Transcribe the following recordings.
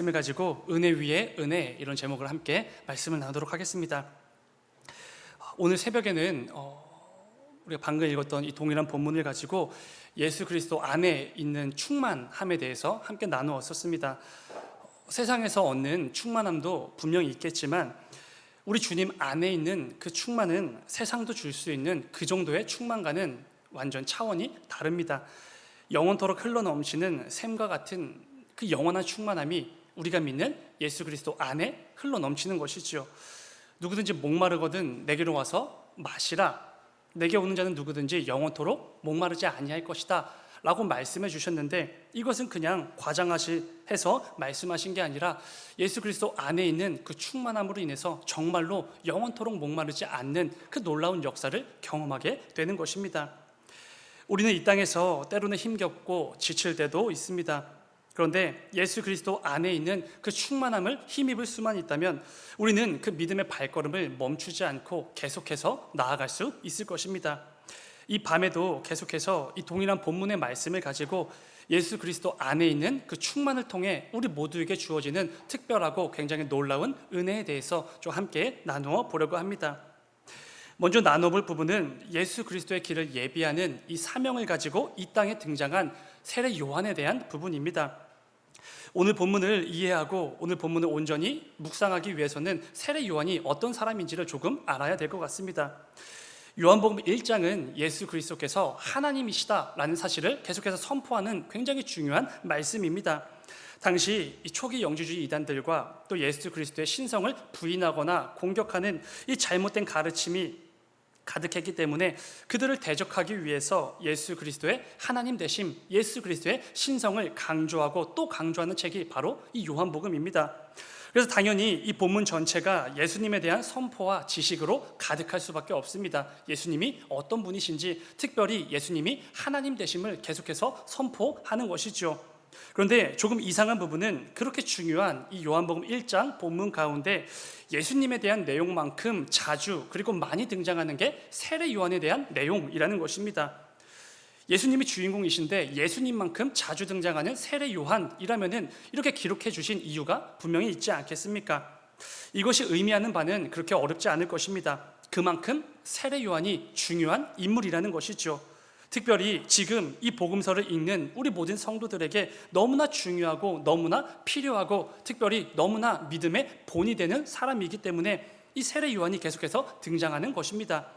말씀을 가지고 은혜 위에 은혜, 이런 제목을 함께 말씀을 나누도록 하겠습니다. 오늘 새벽에는 우리가 방금 읽었던 이 동일한 본문을 가지고 예수 그리스도 안에 있는 충만함에 대해서 함께 나누었었습니다. 세상에서 얻는 충만함도 분명히 있겠지만 우리 주님 안에 있는 그 충만은 세상도 줄 수 있는 그 정도의 충만과는 완전 차원이 다릅니다. 영원토록 흘러넘치는 샘과 같은 그 영원한 충만함이 우리가 믿는 예수 그리스도 안에 흘러넘치는 것이지요. 누구든지 목마르거든 내게로 와서 마시라. 내게 오는 자는 누구든지 영원토록 목마르지 아니할 것이다 라고 말씀해 주셨는데, 이것은 그냥 과장해서 말씀하신 게 아니라 예수 그리스도 안에 있는 그 충만함으로 인해서 정말로 영원토록 목마르지 않는 그 놀라운 역사를 경험하게 되는 것입니다. 우리는 이 땅에서 때로는 힘겹고 지칠 때도 있습니다. 그런데 예수 그리스도 안에 있는 그 충만함을 힘입을 수만 있다면 우리는 그 믿음의 발걸음을 멈추지 않고 계속해서 나아갈 수 있을 것입니다. 이 밤에도 계속해서 이 동일한 본문의 말씀을 가지고 예수 그리스도 안에 있는 그 충만을 통해 우리 모두에게 주어지는 특별하고 굉장히 놀라운 은혜에 대해서 좀 함께 나누어 보려고 합니다. 먼저 나눠볼 부분은 예수 그리스도의 길을 예비하는 이 사명을 가지고 이 땅에 등장한 세례 요한에 대한 부분입니다. 오늘 본문을 이해하고 오늘 본문을 온전히 묵상하기 위해서는 세례 요한이 어떤 사람인지를 조금 알아야 될 것 같습니다. 요한복음 1장은 예수 그리스도께서 하나님이시다라는 사실을 계속해서 선포하는 굉장히 중요한 말씀입니다. 당시 이 초기 영주주의 이단들과 또 예수 그리스도의 신성을 부인하거나 공격하는 이 잘못된 가르침이 가득했기 때문에 그들을 대적하기 위해서 예수 그리스도의 하나님 되심, 예수 그리스도의 신성을 강조하고 또 강조하는 책이 바로 이 요한복음입니다. 그래서 당연히 이 본문 전체가 예수님에 대한 선포와 지식으로 가득할 수밖에 없습니다. 예수님이 어떤 분이신지, 특별히 예수님이 하나님 되심을 계속해서 선포하는 것이죠. 그런데 조금 이상한 부분은 그렇게 중요한 이 요한복음 1장 본문 가운데 예수님에 대한 내용만큼 자주 그리고 많이 등장하는 게 세례 요한에 대한 내용이라는 것입니다. 예수님이 주인공이신데 예수님만큼 자주 등장하는 세례 요한이라면은 이렇게 기록해 주신 이유가 분명히 있지 않겠습니까? 이것이 의미하는 바는 그렇게 어렵지 않을 것입니다. 그만큼 세례 요한이 중요한 인물이라는 것이죠. 특별히 지금 이 복음서를 읽는 우리 모든 성도들에게 너무나 중요하고 너무나 필요하고 특별히 너무나 믿음의 본이 되는 사람이기 때문에 이 세례 요한이 계속해서 등장하는 것입니다.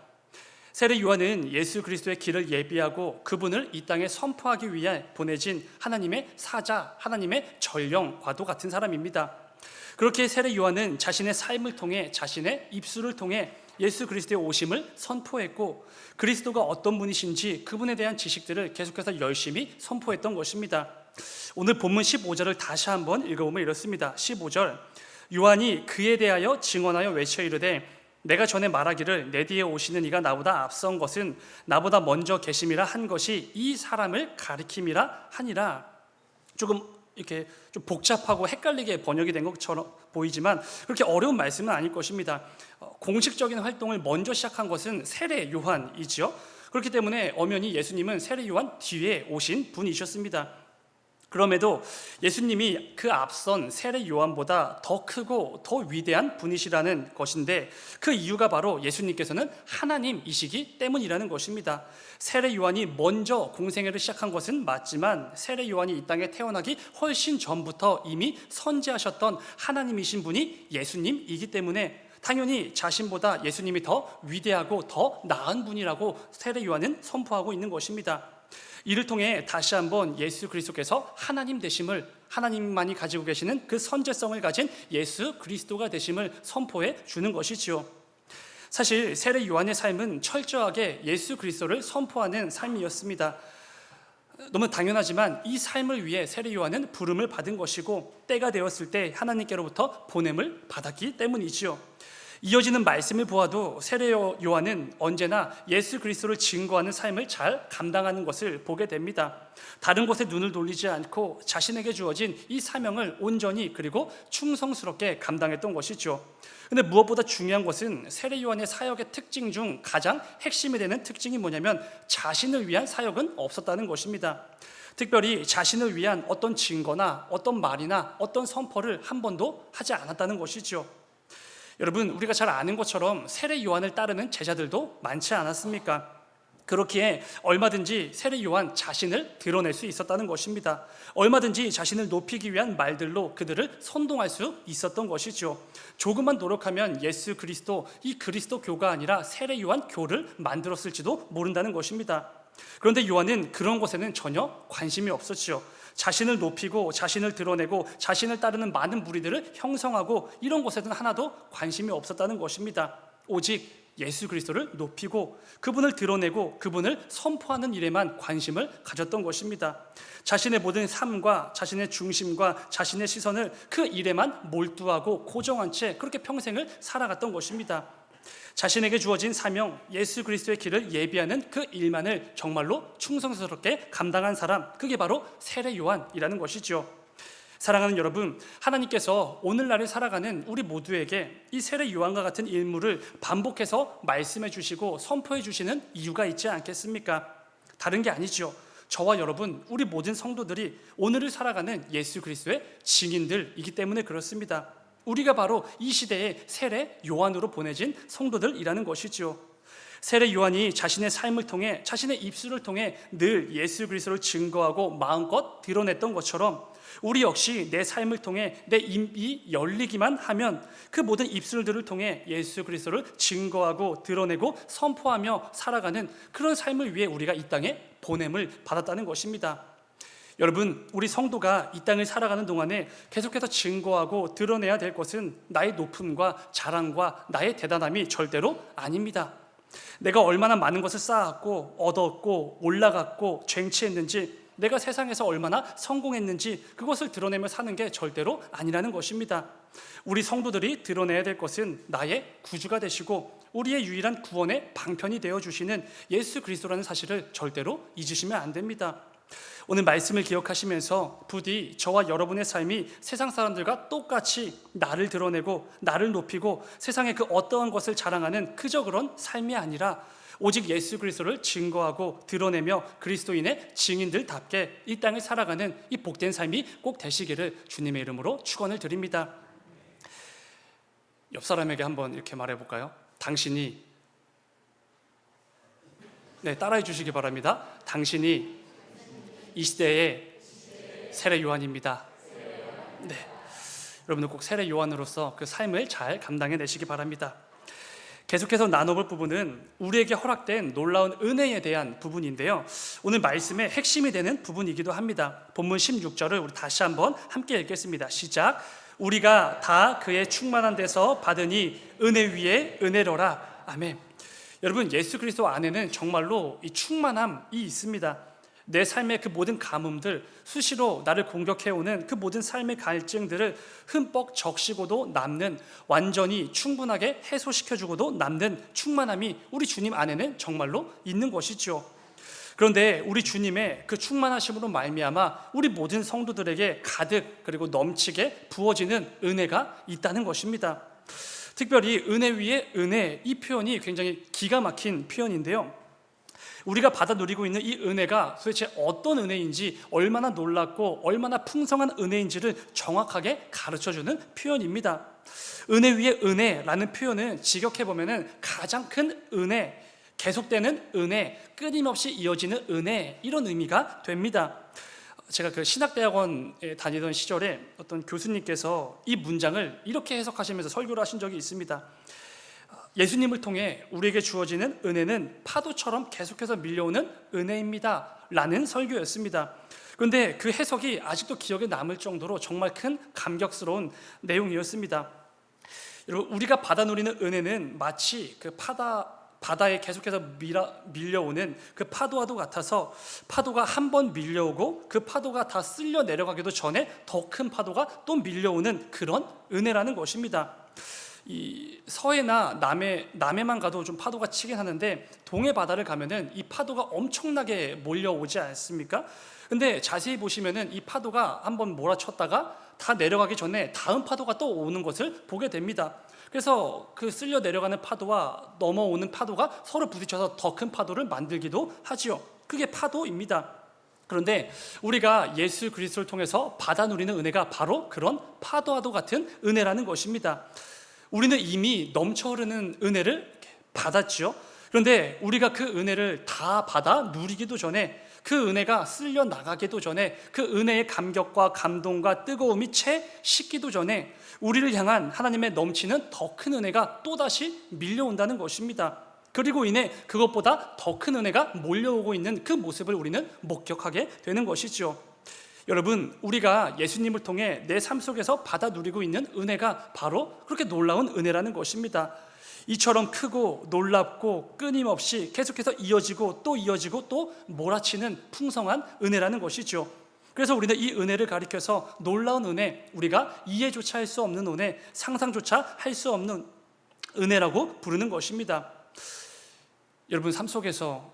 세례 요한은 예수 그리스도의 길을 예비하고 그분을 이 땅에 선포하기 위해 보내진 하나님의 사자, 하나님의 전령과도 같은 사람입니다. 그렇게 세례 요한은 자신의 삶을 통해, 자신의 입술을 통해 예수 그리스도의 오심을 선포했고 그리스도가 어떤 분이신지 그분에 대한 지식들을 계속해서 열심히 선포했던 것입니다. 오늘 본문 15절을 다시 한번 읽어보면 이렇습니다. 15절, 요한이 그에 대하여 증언하여 외쳐 이르되 내가 전에 말하기를 내 뒤에 오시는 이가 나보다 앞선 것은 나보다 먼저 계심이라 한 것이 이 사람을 가리킴이라 하니라. 조금 이렇게 좀 복잡하고 헷갈리게 번역이 된 것처럼 보이지만 그렇게 어려운 말씀은 아닐 것입니다. 공식적인 활동을 먼저 시작한 것은 세례 요한이지요. 그렇기 때문에 엄연히 예수님은 세례 요한 뒤에 오신 분이셨습니다. 그럼에도 예수님이 그 앞선 세례 요한보다 더 크고 더 위대한 분이시라는 것인데 그 이유가 바로 예수님께서는 하나님이시기 때문이라는 것입니다. 세례 요한이 먼저 공생애를 시작한 것은 맞지만 세례 요한이 이 땅에 태어나기 훨씬 전부터 이미 선지하셨던 하나님이신 분이 예수님이기 때문에 당연히 자신보다 예수님이 더 위대하고 더 나은 분이라고 세례 요한은 선포하고 있는 것입니다. 이를 통해 다시 한번 예수 그리스도께서 하나님 되심을, 하나님만이 가지고 계시는 그 선제성을 가진 예수 그리스도가 되심을 선포해 주는 것이지요. 사실 세례 요한의 삶은 철저하게 예수 그리스도를 선포하는 삶이었습니다. 너무 당연하지만 이 삶을 위해 세례 요한은 부름을 받은 것이고 때가 되었을 때 하나님께로부터 보냄을 받았기 때문이지요. 이어지는 말씀을 보아도 세례 요한은 언제나 예수 그리스도를 증거하는 삶을 잘 감당하는 것을 보게 됩니다. 다른 곳에 눈을 돌리지 않고 자신에게 주어진 이 사명을 온전히 그리고 충성스럽게 감당했던 것이죠. 근데 무엇보다 중요한 것은 세례 요한의 사역의 특징 중 가장 핵심이 되는 특징이 뭐냐면 자신을 위한 사역은 없었다는 것입니다. 특별히 자신을 위한 어떤 증거나 어떤 말이나 어떤 선포를 한 번도 하지 않았다는 것이죠. 여러분, 우리가 잘 아는 것처럼 세례 요한을 따르는 제자들도 많지 않았습니까? 그렇기에 얼마든지 세례 요한 자신을 드러낼 수 있었다는 것입니다. 얼마든지 자신을 높이기 위한 말들로 그들을 선동할 수 있었던 것이죠. 조금만 노력하면 예수 그리스도, 이 그리스도 교가 아니라 세례 요한 교를 만들었을지도 모른다는 것입니다. 그런데 요한은 그런 것에는 전혀 관심이 없었죠. 자신을 높이고 자신을 드러내고 자신을 따르는 많은 무리들을 형성하고 이런 것에는 하나도 관심이 없었다는 것입니다. 오직 예수 그리스도를 높이고 그분을 드러내고 그분을 선포하는 일에만 관심을 가졌던 것입니다. 자신의 모든 삶과 자신의 중심과 자신의 시선을 그 일에만 몰두하고 고정한 채 그렇게 평생을 살아갔던 것입니다. 자신에게 주어진 사명, 예수 그리스도의 길을 예비하는 그 일만을 정말로 충성스럽게 감당한 사람, 그게 바로 세례 요한이라는 것이죠. 사랑하는 여러분, 하나님께서 오늘날을 살아가는 우리 모두에게 이 세례 요한과 같은 인물을 반복해서 말씀해 주시고 선포해 주시는 이유가 있지 않겠습니까? 다른 게 아니죠. 저와 여러분, 우리 모든 성도들이 오늘을 살아가는 예수 그리스도의 증인들이기 때문에 그렇습니다. 우리가 바로 이 시대의 세례 요한으로 보내진 성도들이라는 것이죠. 세례 요한이 자신의 삶을 통해, 자신의 입술을 통해 늘 예수 그리스도를 증거하고 마음껏 드러냈던 것처럼 우리 역시 내 삶을 통해 내 입이 열리기만 하면 그 모든 입술들을 통해 예수 그리스도를 증거하고 드러내고 선포하며 살아가는 그런 삶을 위해 우리가 이 땅에 보냄을 받았다는 것입니다. 여러분, 우리 성도가 이 땅을 살아가는 동안에 계속해서 증거하고 드러내야 될 것은 나의 높음과 자랑과 나의 대단함이 절대로 아닙니다. 내가 얼마나 많은 것을 쌓았고 얻었고 올라갔고 쟁취했는지, 내가 세상에서 얼마나 성공했는지 그것을 드러내며 사는 게 절대로 아니라는 것입니다. 우리 성도들이 드러내야 될 것은 나의 구주가 되시고 우리의 유일한 구원의 방편이 되어주시는 예수 그리스도라는 사실을 절대로 잊으시면 안 됩니다. 오늘 말씀을 기억하시면서 부디 저와 여러분의 삶이 세상 사람들과 똑같이 나를 드러내고 나를 높이고 세상의 그 어떠한 것을 자랑하는 그저 그런 삶이 아니라 오직 예수 그리스도를 증거하고 드러내며 그리스도인의 증인들답게 이 땅을 살아가는 이 복된 삶이 꼭 되시기를 주님의 이름으로 축원을 드립니다. 옆 사람에게 한번 이렇게 말해볼까요? 당신이, 따라해 주시기 바랍니다. 당신이 이 시대의 세례 요한입니다. 여러분들 꼭 세례 요한으로서 그 삶을 잘 감당해내시기 바랍니다. 계속해서 나눠볼 부분은 우리에게 허락된 놀라운 은혜에 대한 부분인데요, 오늘 말씀의 핵심이 되는 부분이기도 합니다. 본문 16절을 우리 다시 한번 함께 읽겠습니다. 시작. 우리가 다 그의 충만한 데서 받으니 은혜 위에 은혜로라. 아멘. 여러분, 예수 그리스도 안에는 정말로 이 충만함이 있습니다. 내 삶의 그 모든 가뭄들, 수시로 나를 공격해오는 그 모든 삶의 갈증들을 흠뻑 적시고도 남는, 완전히 충분하게 해소시켜주고도 남는 충만함이 우리 주님 안에는 정말로 있는 것이죠. 그런데 우리 주님의 그 충만하심으로 말미암아 우리 모든 성도들에게 가득 그리고 넘치게 부어지는 은혜가 있다는 것입니다. 특별히 은혜 위에 은혜, 이 표현이 굉장히 기가 막힌 표현인데요, 우리가 받아 누리고 있는 이 은혜가 도대체 어떤 은혜인지, 얼마나 놀랍고 얼마나 풍성한 은혜인지를 정확하게 가르쳐주는 표현입니다. 은혜 위에 은혜라는 표현은 직역해보면 가장 큰 은혜, 계속되는 은혜, 끊임없이 이어지는 은혜, 이런 의미가 됩니다. 제가 그 신학대학원에 다니던 시절에 어떤 교수님께서 이 문장을 이렇게 해석하시면서 설교를 하신 적이 있습니다. 예수님을 통해 우리에게 주어지는 은혜는 파도처럼 계속해서 밀려오는 은혜입니다 라는 설교였습니다. 그런데 그 해석이 아직도 기억에 남을 정도로 정말 큰 감격스러운 내용이었습니다. 여러분, 우리가 받아 누리는 은혜는 마치 그 바다에 계속해서 밀려오는 그 파도와도 같아서, 파도가 한 번 밀려오고 그 파도가 다 쓸려 내려가기도 전에 더 큰 파도가 또 밀려오는 그런 은혜라는 것입니다. 이 서해나 남해만 가도 좀 파도가 치긴 하는데 동해 바다를 가면은 이 파도가 엄청나게 몰려오지 않습니까? 근데 자세히 보시면은 이 파도가 한번 몰아쳤다가 다 내려가기 전에 다음 파도가 또 오는 것을 보게 됩니다. 그래서 그 쓸려 내려가는 파도와 넘어오는 파도가 서로 부딪혀서 더 큰 파도를 만들기도 하지요. 그게 파도입니다. 그런데 우리가 예수 그리스도를 통해서 받아 누리는 은혜가 바로 그런 파도와도 같은 은혜라는 것입니다. 우리는 이미 넘쳐 흐르는 은혜를 받았죠. 그런데 우리가 그 은혜를 다 받아 누리기도 전에, 그 은혜가 쓸려 나가기도 전에, 그 은혜의 감격과 감동과 뜨거움이 채 식기도 전에 우리를 향한 하나님의 넘치는 더 큰 은혜가 또다시 밀려온다는 것입니다. 그리고 인해 그것보다 더 큰 은혜가 몰려오고 있는 그 모습을 우리는 목격하게 되는 것이죠. 여러분, 우리가 예수님을 통해 내 삶 속에서 받아 누리고 있는 은혜가 바로 그렇게 놀라운 은혜라는 것입니다. 이처럼 크고 놀랍고 끊임없이 계속해서 이어지고 또 이어지고 또 몰아치는 풍성한 은혜라는 것이죠. 그래서 우리는 이 은혜를 가리켜서 놀라운 은혜, 우리가 이해조차 할 수 없는 은혜, 상상조차 할 수 없는 은혜라고 부르는 것입니다. 여러분, 삶 속에서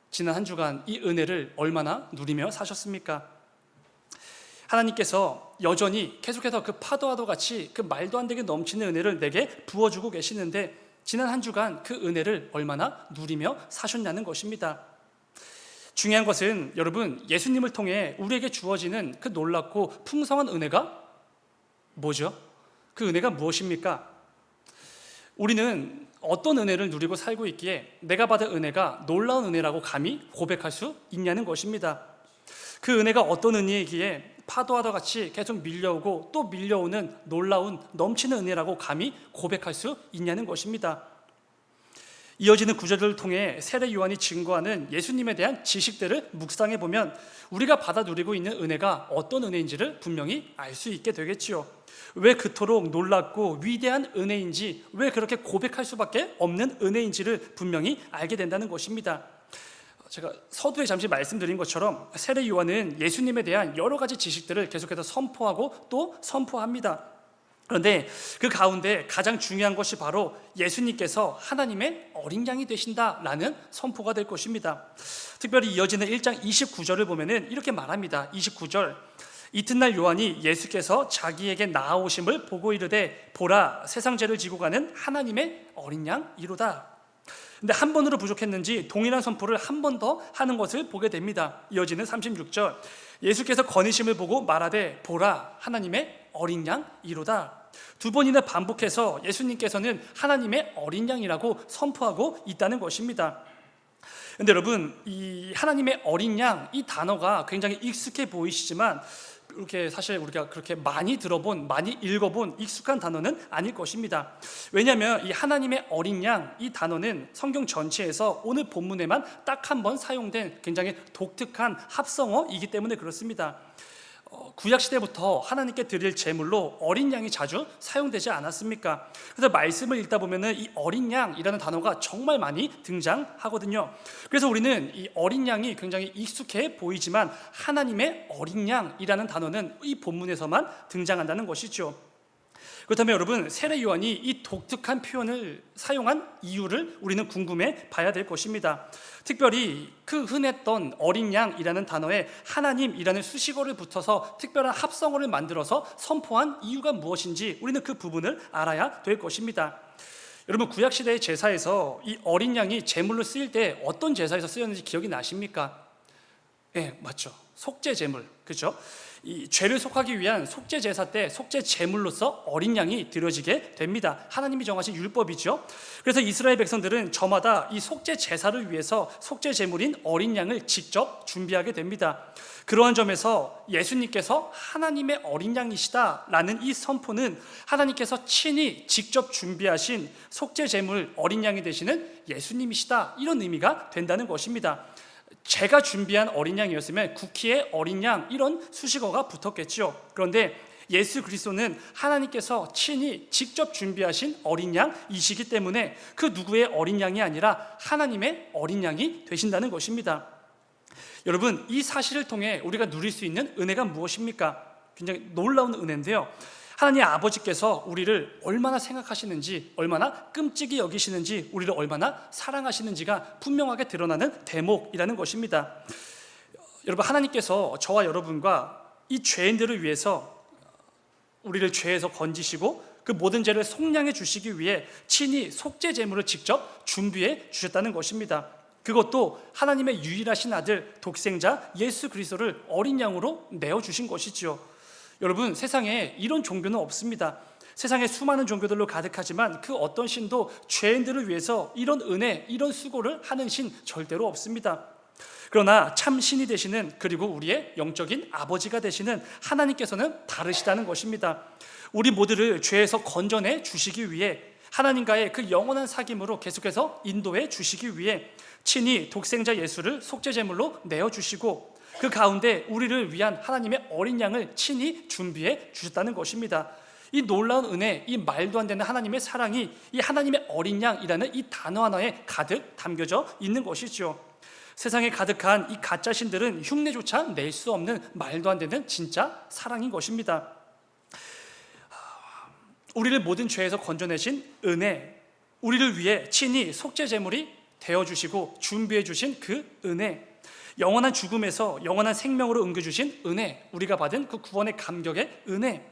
지난 한 주간 이 은혜를 얼마나 누리며 사셨습니까? 하나님께서 여전히 계속해서 그 파도와도 같이 그 말도 안 되게 넘치는 은혜를 내게 부어주고 계시는데, 지난 한 주간 그 은혜를 얼마나 누리며 사셨냐는 것입니다. 중요한 것은 여러분, 예수님을 통해 우리에게 주어지는 그 놀랍고 풍성한 은혜가 뭐죠? 그 은혜가 무엇입니까? 우리는 어떤 은혜를 누리고 살고 있기에 내가 받은 은혜가 놀라운 은혜라고 감히 고백할 수 있냐는 것입니다. 그 은혜가 어떤 은혜이기에 파도와도 같이 계속 밀려오고 또 밀려오는 놀라운 넘치는 은혜라고 감히 고백할 수 있냐는 것입니다. 이어지는 구절들을 통해 세례 요한이 증거하는 예수님에 대한 지식들을 묵상해 보면 우리가 받아 누리고 있는 은혜가 어떤 은혜인지를 분명히 알 수 있게 되겠지요. 왜 그토록 놀랍고 위대한 은혜인지, 왜 그렇게 고백할 수밖에 없는 은혜인지를 분명히 알게 된다는 것입니다. 제가 서두에 잠시 말씀드린 것처럼 세례 요한은 예수님에 대한 여러 가지 지식들을 계속해서 선포하고 또 선포합니다. 그런데 그 가운데 가장 중요한 것이 바로 예수님께서 하나님의 어린 양이 되신다라는 선포가 될 것입니다. 특별히 이어지는 1장 29절을 보면은 이렇게 말합니다. 29절, 이튿날 요한이 예수께서 자기에게 나아오심을 보고 이르되 보라, 세상 죄를 지고 가는 하나님의 어린 양이로다. 근데 한 번으로 부족했는지 동일한 선포를 한 번 더 하는 것을 보게 됩니다. 이어지는 36절, 예수께서 거니심을 보고 말하되 보라, 하나님의 어린 양이로다. 두 번이나 반복해서 예수님께서는 하나님의 어린 양이라고 선포하고 있다는 것입니다. 근데 여러분, 이 하나님의 어린 양, 이 단어가 굉장히 익숙해 보이시지만 이렇게 사실 우리가 그렇게 많이 들어본, 많이 읽어본 익숙한 단어는 아닐 것입니다. 왜냐하면 이 하나님의 어린 양, 이 단어는 성경 전체에서 오늘 본문에만 딱 한 번 사용된 굉장히 독특한 합성어이기 때문에 그렇습니다. 구약시대부터 하나님께 드릴 제물로 어린 양이 자주 사용되지 않았습니까? 그래서 말씀을 읽다 보면은 이 어린 양이라는 단어가 정말 많이 등장하거든요. 그래서 우리는 이 어린 양이 굉장히 익숙해 보이지만 하나님의 어린 양이라는 단어는 이 본문에서만 등장한다는 것이죠. 그렇다면 여러분, 세례 요한이 이 독특한 표현을 사용한 이유를 우리는 궁금해 봐야 될 것입니다. 특별히 그 흔했던 어린 양이라는 단어에 하나님이라는 수식어를 붙여서 특별한 합성어를 만들어서 선포한 이유가 무엇인지 우리는 그 부분을 알아야 될 것입니다. 여러분, 구약시대의 제사에서 이 어린 양이 제물로 쓰일 때 어떤 제사에서 쓰였는지 기억이 나십니까? 네, 맞죠. 속죄 제물, 그렇죠? 이 죄를 속하기 위한 속죄 제사 때 속죄 제물로서 어린 양이 드려지게 됩니다. 하나님이 정하신 율법이죠. 그래서 이스라엘 백성들은 저마다 이 속죄 제사를 위해서 속죄 제물인 어린 양을 직접 준비하게 됩니다. 그러한 점에서 예수님께서 하나님의 어린 양이시다라는 이 선포는 하나님께서 친히 직접 준비하신 속죄 제물 어린 양이 되시는 예수님이시다, 이런 의미가 된다는 것입니다. 제가 준비한 어린 양이었으면 쿠키의 어린 양, 이런 수식어가 붙었겠죠. 그런데 예수 그리스도는 하나님께서 친히 직접 준비하신 어린 양이시기 때문에 그 누구의 어린 양이 아니라 하나님의 어린 양이 되신다는 것입니다. 여러분, 이 사실을 통해 우리가 누릴 수 있는 은혜가 무엇입니까? 굉장히 놀라운 은혜인데요, 하나님 아버지께서 우리를 얼마나 생각하시는지, 얼마나 끔찍이 여기시는지, 우리를 얼마나 사랑하시는지가 분명하게 드러나는 대목이라는 것입니다. 여러분, 하나님께서 저와 여러분과 이 죄인들을 위해서 우리를 죄에서 건지시고 그 모든 죄를 속량해 주시기 위해 친히 속죄 제물을 직접 준비해 주셨다는 것입니다. 그것도 하나님의 유일하신 아들 독생자 예수 그리스도를 어린 양으로 내어주신 것이지요. 여러분, 세상에 이런 종교는 없습니다. 세상에 수많은 종교들로 가득하지만 그 어떤 신도 죄인들을 위해서 이런 은혜, 이런 수고를 하는 신 절대로 없습니다. 그러나 참 신이 되시는, 그리고 우리의 영적인 아버지가 되시는 하나님께서는 다르시다는 것입니다. 우리 모두를 죄에서 건져내 주시기 위해, 하나님과의 그 영원한 사귐으로 계속해서 인도해 주시기 위해 친히 독생자 예수를 속죄제물로 내어주시고, 그 가운데 우리를 위한 하나님의 어린 양을 친히 준비해 주셨다는 것입니다. 이 놀라운 은혜, 이 말도 안 되는 하나님의 사랑이 이 하나님의 어린 양이라는 이 단어 하나에 가득 담겨져 있는 것이죠. 세상에 가득한 이 가짜 신들은 흉내조차 낼 수 없는 말도 안 되는 진짜 사랑인 것입니다. 우리를 모든 죄에서 건져내신 은혜, 우리를 위해 친히 속죄제물이 되어주시고 준비해 주신 그 은혜, 영원한 죽음에서 영원한 생명으로 옮겨주신 은혜, 우리가 받은 그 구원의 감격의 은혜,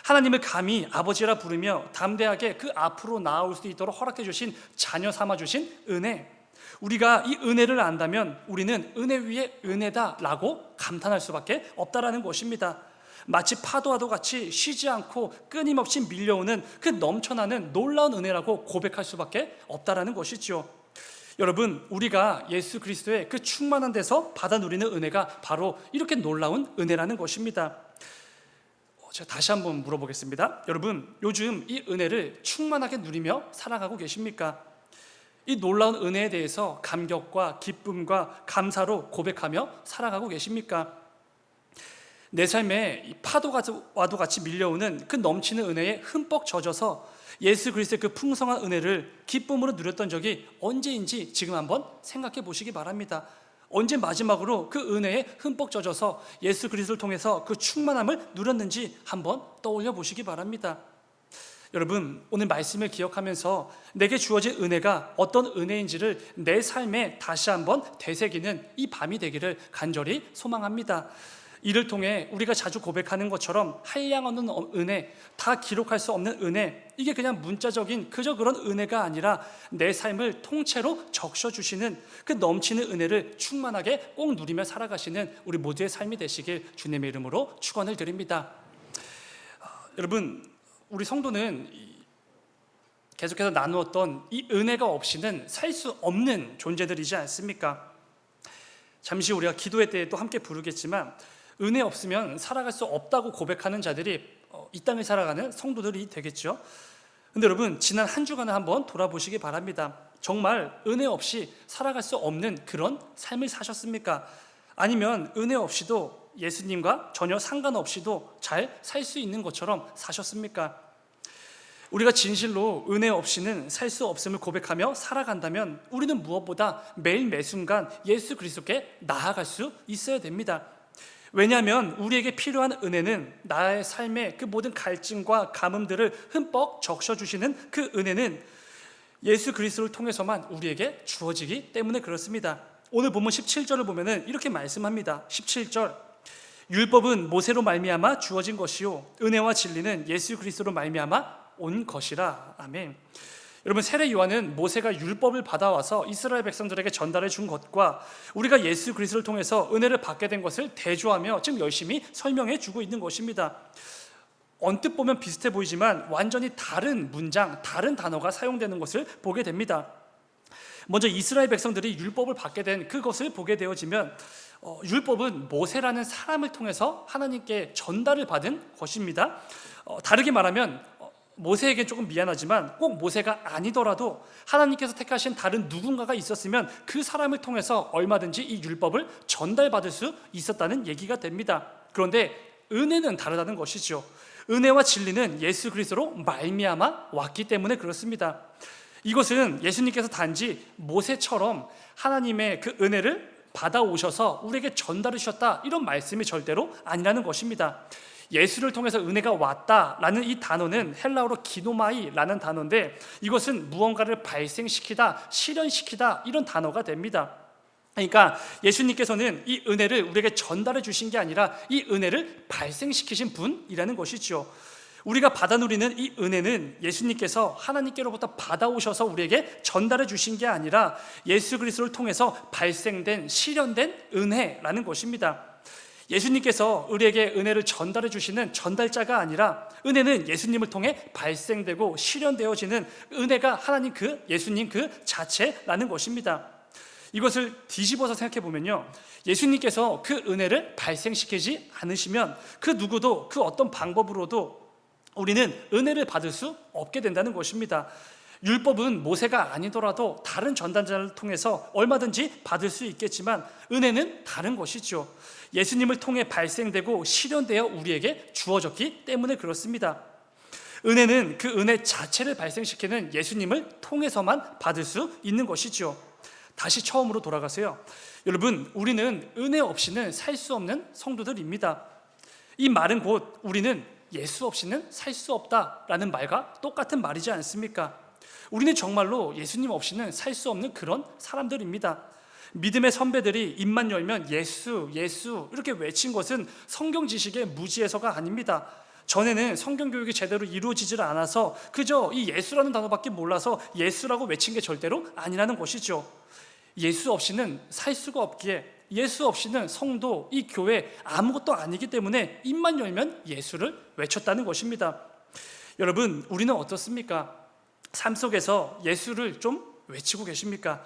하나님을 감히 아버지라 부르며 담대하게 그 앞으로 나아올 수 있도록 허락해 주신, 자녀 삼아 주신 은혜, 우리가 이 은혜를 안다면 우리는 은혜 위에 은혜다라고 감탄할 수밖에 없다라는 것입니다. 마치 파도와도 같이 쉬지 않고 끊임없이 밀려오는 그 넘쳐나는 놀라운 은혜라고 고백할 수밖에 없다라는 것이죠. 여러분, 우리가 예수 그리스도의 그 충만한 데서 받아 누리는 은혜가 바로 이렇게 놀라운 은혜라는 것입니다. 제가 다시 한번 물어보겠습니다. 여러분, 요즘 이 은혜를 충만하게 누리며 살아가고 계십니까? 이 놀라운 은혜에 대해서 감격과 기쁨과 감사로 고백하며 살아가고 계십니까? 내 삶에 파도와도 같이 밀려오는 그 넘치는 은혜에 흠뻑 젖어서 예수 그리스도의 그 풍성한 은혜를 기쁨으로 누렸던 적이 언제인지 지금 한번 생각해 보시기 바랍니다. 언제 마지막으로 그 은혜에 흠뻑 젖어서 예수 그리스도를 통해서 그 충만함을 누렸는지 한번 떠올려 보시기 바랍니다. 여러분, 오늘 말씀을 기억하면서 내게 주어진 은혜가 어떤 은혜인지를 내 삶에 다시 한번 되새기는 이 밤이 되기를 간절히 소망합니다. 이를 통해 우리가 자주 고백하는 것처럼 한량없는 은혜, 다 기록할 수 없는 은혜, 이게 그냥 문자적인 그저 그런 은혜가 아니라 내 삶을 통째로 적셔주시는 그 넘치는 은혜를 충만하게 꼭 누리며 살아가시는 우리 모두의 삶이 되시길 주님의 이름으로 축원을 드립니다. 여러분, 우리 성도는 계속해서 나누었던 이 은혜가 없이는 살 수 없는 존재들이지 않습니까? 잠시 우리가 기도회 때 또 함께 부르겠지만, 은혜 없으면 살아갈 수 없다고 고백하는 자들이 이 땅을 살아가는 성도들이 되겠죠. 근데 여러분, 지난 한 주간을 한번 돌아보시기 바랍니다. 정말 은혜 없이 살아갈 수 없는 그런 삶을 사셨습니까? 아니면 은혜 없이도 예수님과 전혀 상관없이도 잘 살 수 있는 것처럼 사셨습니까? 우리가 진실로 은혜 없이는 살 수 없음을 고백하며 살아간다면 우리는 무엇보다 매일 매순간 예수 그리스도께 나아갈 수 있어야 됩니다. 왜냐하면 우리에게 필요한 은혜는, 나의 삶의 그 모든 갈증과 가뭄들을 흠뻑 적셔주시는 그 은혜는 예수 그리스도를 통해서만 우리에게 주어지기 때문에 그렇습니다. 오늘 본문 17절을 보면 이렇게 말씀합니다. 17절, 율법은 모세로 말미암아 주어진 것이요 은혜와 진리는 예수 그리스도로 말미암아 온 것이라. 아멘. 여러분, 세례 요한은 모세가 율법을 받아와서 이스라엘 백성들에게 전달해 준 것과 우리가 예수 그리스도를 통해서 은혜를 받게 된 것을 대조하며 지금 열심히 설명해 주고 있는 것입니다. 언뜻 보면 비슷해 보이지만 완전히 다른 문장, 다른 단어가 사용되는 것을 보게 됩니다. 먼저 이스라엘 백성들이 율법을 받게 된 그것을 보게 되어지면 율법은 모세라는 사람을 통해서 하나님께 전달을 받은 것입니다. 다르게 말하면 모세에게 조금 미안하지만 꼭 모세가 아니더라도 하나님께서 택하신 다른 누군가가 있었으면 그 사람을 통해서 얼마든지 이 율법을 전달받을 수 있었다는 얘기가 됩니다. 그런데 은혜는 다르다는 것이죠. 은혜와 진리는 예수 그리스도로 말미암아 왔기 때문에 그렇습니다. 이것은 예수님께서 단지 모세처럼 하나님의 그 은혜를 받아오셔서 우리에게 전달해 주셨다, 이런 말씀이 절대로 아니라는 것입니다. 예수를 통해서 은혜가 왔다라는 이 단어는 헬라어로 기노마이라는 단어인데, 이것은 무언가를 발생시키다, 실현시키다, 이런 단어가 됩니다. 그러니까 예수님께서는 이 은혜를 우리에게 전달해 주신 게 아니라 이 은혜를 발생시키신 분이라는 것이죠. 우리가 받아 누리는 이 은혜는 예수님께서 하나님께로부터 받아오셔서 우리에게 전달해 주신 게 아니라 예수 그리스도를 통해서 발생된 실현된 은혜라는 것입니다. 예수님께서 우리에게 은혜를 전달해 주시는 전달자가 아니라 은혜는 예수님을 통해 발생되고 실현되어지는 은혜가 하나님 그 예수님 그 자체라는 것입니다. 이것을 뒤집어서 생각해 보면요, 예수님께서 그 은혜를 발생시키지 않으시면 그 누구도 그 어떤 방법으로도 우리는 은혜를 받을 수 없게 된다는 것입니다. 율법은 모세가 아니더라도 다른 전단자를 통해서 얼마든지 받을 수 있겠지만 은혜는 다른 것이죠. 예수님을 통해 발생되고 실현되어 우리에게 주어졌기 때문에 그렇습니다. 은혜는 그 은혜 자체를 발생시키는 예수님을 통해서만 받을 수 있는 것이죠. 다시 처음으로 돌아가세요. 여러분, 우리는 은혜 없이는 살 수 없는 성도들입니다. 이 말은 곧 우리는 예수 없이는 살 수 없다라는 말과 똑같은 말이지 않습니까? 우리는 정말로 예수님 없이는 살 수 없는 그런 사람들입니다. 믿음의 선배들이 입만 열면 예수, 예수 이렇게 외친 것은 성경 지식의 무지해서가 아닙니다. 전에는 성경 교육이 제대로 이루어지질 않아서 그저 이 예수라는 단어밖에 몰라서 예수라고 외친 게 절대로 아니라는 것이죠. 예수 없이는 살 수가 없기에 예수 없이는 성도, 이 교회 아무것도 아니기 때문에 입만 열면 예수를 외쳤다는 것입니다. 여러분, 우리는 어떻습니까? 삶 속에서 예수를 좀 외치고 계십니까?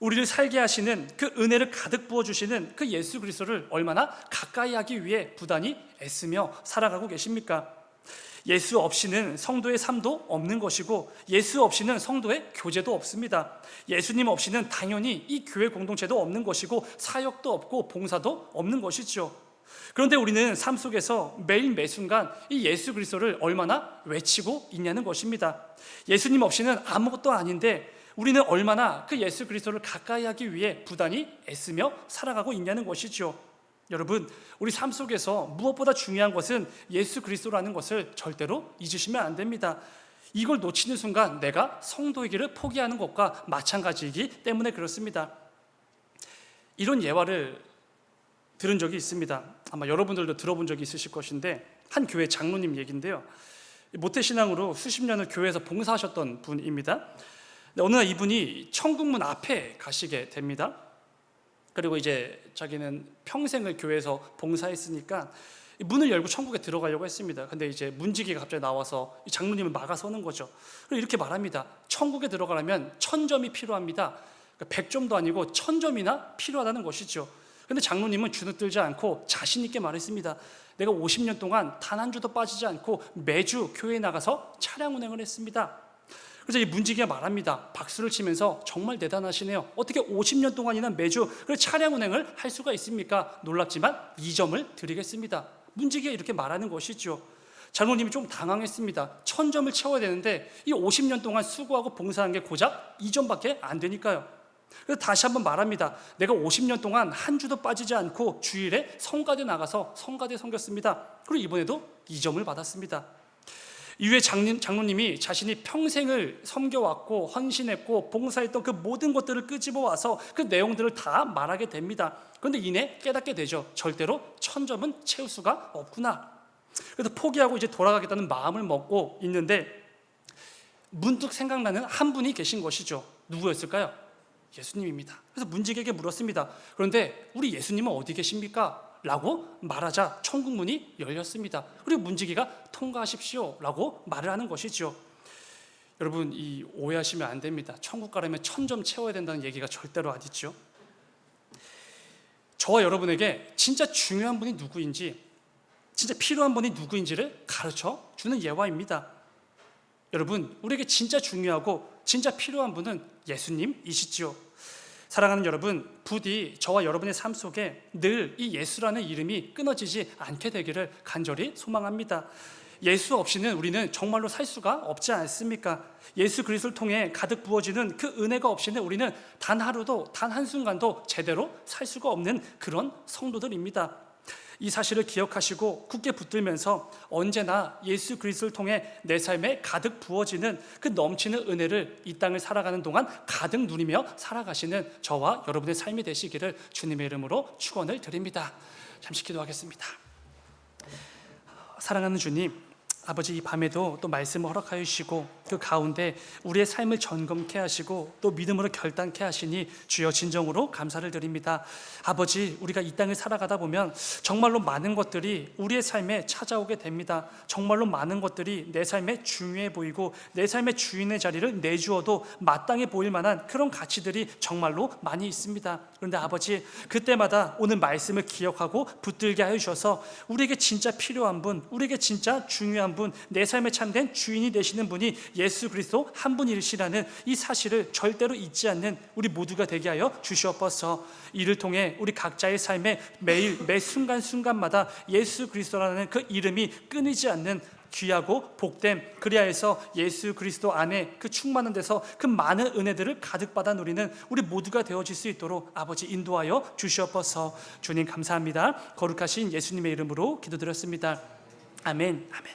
우리를 살게 하시는 그 은혜를 가득 부어주시는 그 예수 그리스도를 얼마나 가까이 하기 위해 부단히 애쓰며 살아가고 계십니까? 예수 없이는 성도의 삶도 없는 것이고 예수 없이는 성도의 교제도 없습니다. 예수님 없이는 당연히 이 교회 공동체도 없는 것이고 사역도 없고 봉사도 없는 것이죠. 그런데 우리는 삶 속에서 매일 매순간 이 예수 그리스도를 얼마나 외치고 있냐는 것입니다. 예수님 없이는 아무것도 아닌데 우리는 얼마나 그 예수 그리스도를 가까이 하기 위해 부단히 애쓰며 살아가고 있냐는 것이죠. 여러분, 우리 삶 속에서 무엇보다 중요한 것은 예수 그리스도라는 것을 절대로 잊으시면 안 됩니다. 이걸 놓치는 순간 내가 성도의 길을 포기하는 것과 마찬가지이기 때문에 그렇습니다. 이런 예화를 들은 적이 있습니다. 아마 여러분들도 들어본 적이 있으실 것인데 한 교회 장로님 얘기인데요, 모태신앙으로 수십 년을 교회에서 봉사하셨던 분입니다. 어느 날 이분이 천국문 앞에 가시게 됩니다. 그리고 이제 자기는 평생을 교회에서 봉사했으니까 문을 열고 천국에 들어가려고 했습니다. 근데 이제 문지기가 갑자기 나와서 이 장로님을 막아서는 거죠. 그리고 이렇게 말합니다. 천국에 들어가려면 1000점이 필요합니다. 100점도 아니고 1000점이나 필요하다는 것이죠. 근데 장로님은 주눅들지 않고 자신 있게 말했습니다. 내가 50년 동안 단 한 주도 빠지지 않고 매주 교회에 나가서 차량 운행을 했습니다. 그래서 이 문지기가 말합니다. 박수를 치면서 정말 대단하시네요. 어떻게 50년 동안이나 매주 차량 운행을 할 수가 있습니까? 놀랍지만 2점을 드리겠습니다. 문지기가 이렇게 말하는 것이죠. 장로님이 좀 당황했습니다. 1000점을 채워야 되는데 이 50년 동안 수고하고 봉사한 게 고작 2점밖에 안 되니까요. 그래서 다시 한번 말합니다. 내가 50년 동안 한 주도 빠지지 않고 주일에 성가대 나가서 성가대 섬겼습니다. 그리고 이번에도 2점을 받았습니다. 이후에 장로님이 자신이 평생을 섬겨왔고 헌신했고 봉사했던 그 모든 것들을 끄집어 와서 그 내용들을 다 말하게 됩니다. 그런데 이내 깨닫게 되죠. 절대로 1000점은 채울 수가 없구나. 그래서 포기하고 이제 돌아가겠다는 마음을 먹고 있는데 문득 생각나는 한 분이 계신 것이죠. 누구였을까요? 예수님입니다. 그래서 문지기에게 물었습니다. 그런데 우리 예수님은 어디 계십니까? 라고 말하자 천국문이 열렸습니다. 그리고 문지기가 통과하십시오 라고 말을 하는 것이죠. 여러분, 이 오해하시면 안 됩니다. 천국 가려면 1000점 채워야 된다는 얘기가 절대로 아니죠. 저와 여러분에게 진짜 중요한 분이 누구인지, 진짜 필요한 분이 누구인지를 가르쳐 주는 예화입니다. 여러분, 우리에게 진짜 중요하고 진짜 필요한 분은 예수님이시죠. 사랑하는 여러분, 부디 저와 여러분의 삶 속에 늘 이 예수라는 이름이 끊어지지 않게 되기를 간절히 소망합니다. 예수 없이는 우리는 정말로 살 수가 없지 않습니까? 예수 그리스도를 통해 가득 부어지는 그 은혜가 없이는 우리는 단 하루도 단 한순간도 제대로 살 수가 없는 그런 성도들입니다. 이 사실을 기억하시고 굳게 붙들면서 언제나 예수 그리스도를 통해 내 삶에 가득 부어지는 그 넘치는 은혜를 이 땅을 살아가는 동안 가득 누리며 살아가시는 저와 여러분의 삶이 되시기를 주님의 이름으로 축원을 드립니다. 잠시 기도하겠습니다. 사랑하는 주님, 아버지, 이 밤에도 또 말씀을 허락하여 주시고 그 가운데 우리의 삶을 점검케 하시고 또 믿음으로 결단케 하시니 주여 진정으로 감사를 드립니다. 아버지, 우리가 이 땅을 살아가다 보면 정말로 많은 것들이 우리의 삶에 찾아오게 됩니다. 정말로 많은 것들이 내 삶에 중요해 보이고 내 삶의 주인의 자리를 내주어도 마땅해 보일 만한 그런 가치들이 정말로 많이 있습니다. 그런데 아버지, 그때마다 오늘 말씀을 기억하고 붙들게 하여 주셔서 우리에게 진짜 필요한 분, 우리에게 진짜 중요한 분, 내 삶의 참된 주인이 되시는 분이 예수 그리스도 한 분이시라는 이 사실을 절대로 잊지 않는 우리 모두가 되게 하여 주시옵소서. 이를 통해 우리 각자의 삶에 매일 매 순간순간마다 예수 그리스도라는 그 이름이 끊이지 않는 귀하고 복됨, 그리하여서 예수 그리스도 안에 그 충만한 데서 그 많은 은혜들을 가득 받아 누리는 우리 모두가 되어질 수 있도록 아버지 인도하여 주시옵소서. 주님 감사합니다. 거룩하신 예수님의 이름으로 기도드렸습니다. 아멘. 아멘.